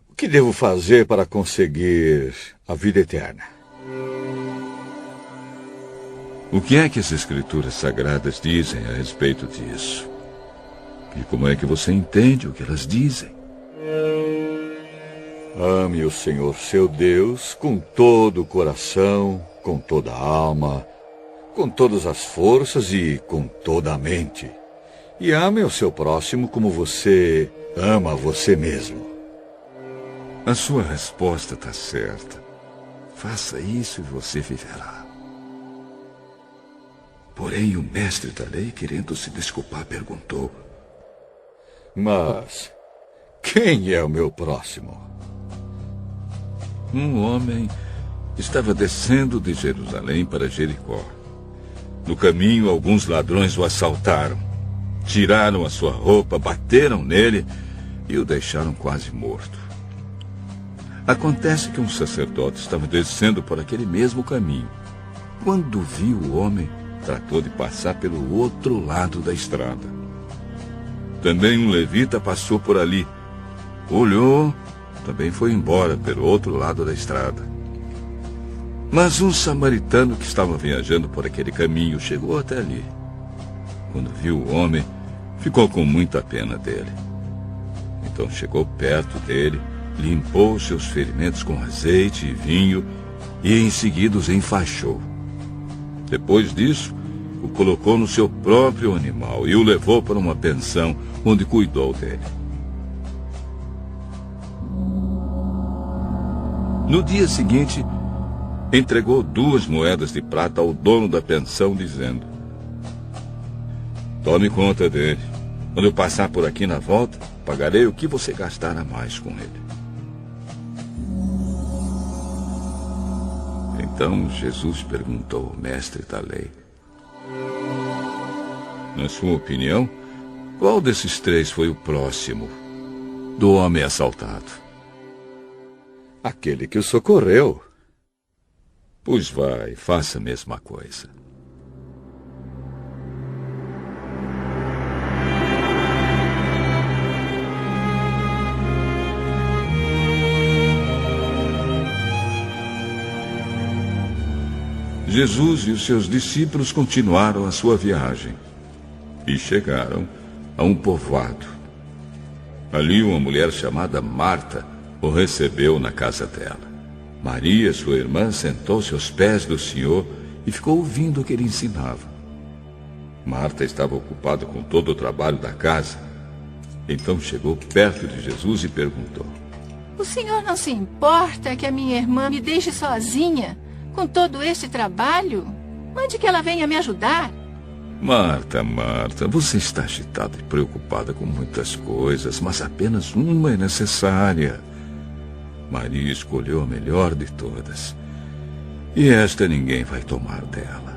Speaker 14: o que devo fazer para conseguir a vida eterna?
Speaker 1: O que é que as Escrituras Sagradas dizem a respeito disso? E como é que você entende o que elas dizem?
Speaker 14: Ame o Senhor seu Deus com todo o coração, com toda a alma, com todas as forças e com toda a mente. E ame o seu próximo como você ama você mesmo.
Speaker 1: A sua resposta está certa. Faça isso e você viverá. Porém, o mestre da lei, querendo se desculpar, perguntou:
Speaker 14: mas quem é o meu próximo?
Speaker 1: Um homem estava descendo de Jerusalém para Jericó. No caminho, alguns ladrões o assaltaram. Tiraram a sua roupa, bateram nele e o deixaram quase morto. Acontece que um sacerdote estava descendo por aquele mesmo caminho. Quando viu o homem, tratou de passar pelo outro lado da estrada. Também um levita passou por ali. Olhou, também foi embora pelo outro lado da estrada. Mas um samaritano que estava viajando por aquele caminho chegou até ali. Quando viu o homem, ficou com muita pena dele. Então chegou perto dele, limpou seus ferimentos com azeite e vinho e em seguida os enfaixou. Depois disso, o colocou no seu próprio animal e o levou para uma pensão onde cuidou dele. No dia seguinte, entregou 2 moedas de prata ao dono da pensão, dizendo: tome conta dele. Quando eu passar por aqui na volta, pagarei o que você gastar a mais com ele. Então Jesus perguntou ao mestre da lei: na sua opinião, qual desses três foi o próximo do homem assaltado?
Speaker 14: Aquele que o socorreu.
Speaker 1: Pois vai, faça a mesma coisa. Jesus e os seus discípulos continuaram a sua viagem e chegaram a um povoado. Ali uma mulher chamada Marta o recebeu na casa dela. Maria, sua irmã, sentou-se aos pés do Senhor e ficou ouvindo o que ele ensinava. Marta estava ocupada com todo o trabalho da casa. Então chegou perto de Jesus e perguntou:
Speaker 15: o senhor não se importa que a minha irmã me deixe sozinha com todo esse trabalho? Mande que ela venha me ajudar.
Speaker 1: Marta, Marta, você está agitada e preocupada com muitas coisas, mas apenas uma é necessária. Maria escolheu a melhor de todas, e esta ninguém vai tomar dela.